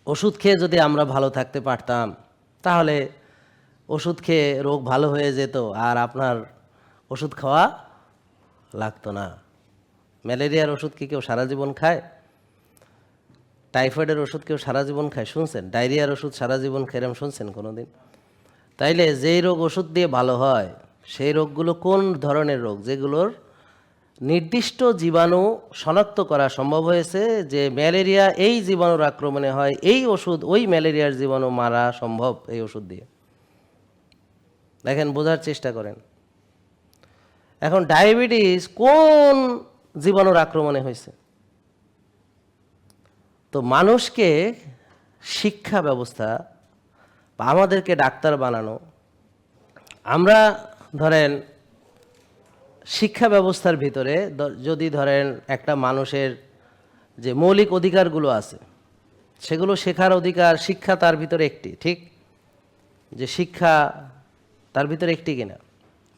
ওষুধ খেয়ে যদি আমরা ভালো থাকতে পারতাম তাহলে ওষুধ খেয়ে রোগ ভালো হয়ে যেত আর আপনার ওষুধ খাওয়া লাগতো না। ম্যালেরিয়ার ওষুধ কি কেউ সারা জীবন খায়? টাইফয়েডের ওষুধ কেউ সারা জীবন খায় শুনছেন? ডায়রিয়ার ওষুধ সারা জীবন খেলাম শুনছেন কোনো দিন? তাইলে যেই রোগ ওষুধ দিয়ে ভালো হয় সেই রোগগুলো কোন ধরনের রোগ যেগুলোর নির্দিষ্ট জীবাণু শনাক্ত করা সম্ভব হয়েছে যে ম্যালেরিয়া এই জীবাণুর আক্রমণে হয়, এই ওষুধ ওই ম্যালেরিয়ার জীবাণু মারা সম্ভব এই ওষুধ দিয়ে। দেখেন, বোঝার চেষ্টা করেন। এখন ডায়াবেটিস কোন জীবাণুর আক্রমণে হয়েছে? তো মানুষকে শিক্ষা ব্যবস্থা বা আমাদেরকে ডাক্তার বানানো, আমরা ধরেন শিক্ষা ব্যবস্থার ভিতরে যদি ধরেন একটা মানুষের যে মৌলিক অধিকারগুলো আছে সেগুলো শেখার অধিকার, শিক্ষা তার ভিতরে একটি, ঠিক? যে শিক্ষা তার ভিতরে একটি কিনা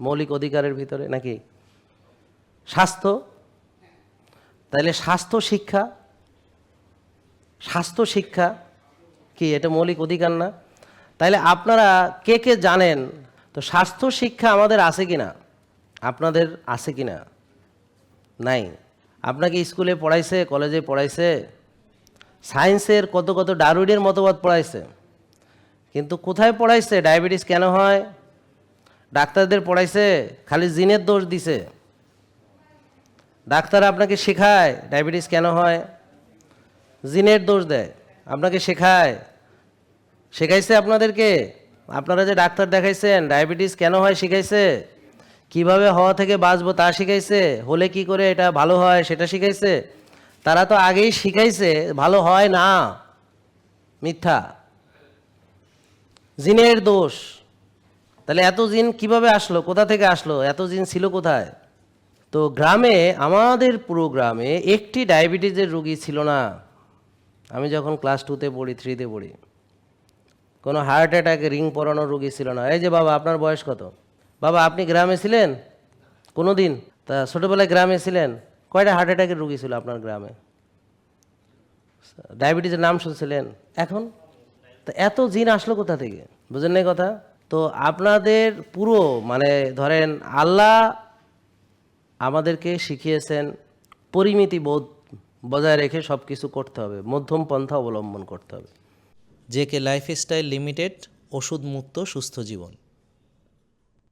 মৌলিক অধিকারের ভিতরে, নাকি স্বাস্থ্য? তাইলে স্বাস্থ্য শিক্ষা কি এটা মৌলিক অধিকার না? তাইলে আপনারা কে কে জানেন তো স্বাস্থ্য শিক্ষা আমাদের আছে কিনা? আপনাদের আছে কিনা? নাই। আপনাকে স্কুলে পড়াইছে, কলেজে পড়াইছে, সায়েন্সের কত কত ডারউইনের মতবাদ পড়াইছে, কিন্তু কোথায় পড়াইছে ডায়াবেটিস কেন হয়? ডাক্তারদের পড়াইছে, খালি জিনের দোষ দিছে। ডাক্তার আপনাকে শেখায় ডায়াবেটিস কেন হয়, জিনের দোষ দেয়। আপনাকে শেখাইছে আপনাদেরকে? আপনারা যে ডাক্তার দেখাইছেন ডায়াবেটিস কেন হয় শিখাইছে? কিভাবে হওয়া থেকে বাঁচবো তা শিখাইছে? হলে কি করে এটা ভালো হয় সেটা শিখাইছে? তারা তো আগেই শিখাইছে ভালো হয় না, মিথ্যা, জিনের দোষ। তাহলে এত জিন কিভাবে আসলো, কোথা থেকে আসলো, এত জিন ছিল কোথায়? তো গ্রামে, আমাদের পুরো গ্রামে একটি ডায়াবেটিসের রোগী ছিল না। আমি যখন ক্লাস 2-তে পড়ি, 3-তে পড়ি, কোনো হার্ট অ্যাটাকে রিং পরানোর রোগী ছিল না। এই যে বাবা, আপনার বয়স কত? বাবা, আপনি গ্রামে ছিলেন কোনো দিন? তা ছোটোবেলায় গ্রামে ছিলেন, কয়টা হার্ট অ্যাটাকের রোগী ছিল আপনার গ্রামে? ডায়াবেটিসের নাম শুনছিলেন? এখন তো এত জিন আসলো কোথা থেকে? বুঝেন না কথা? তো আপনাদের পুরো মানে ধরেন আল্লাহ আমাদেরকে শিখিয়েছেন পরিমিতি বোধ বজায় রেখে সব কিছু করতে হবে, মধ্যম পন্থা অবলম্বন করতে হবে। জেকে লাইফস্টাইল লিমিটেড, ওষুধ মুক্ত সুস্থ জীবন।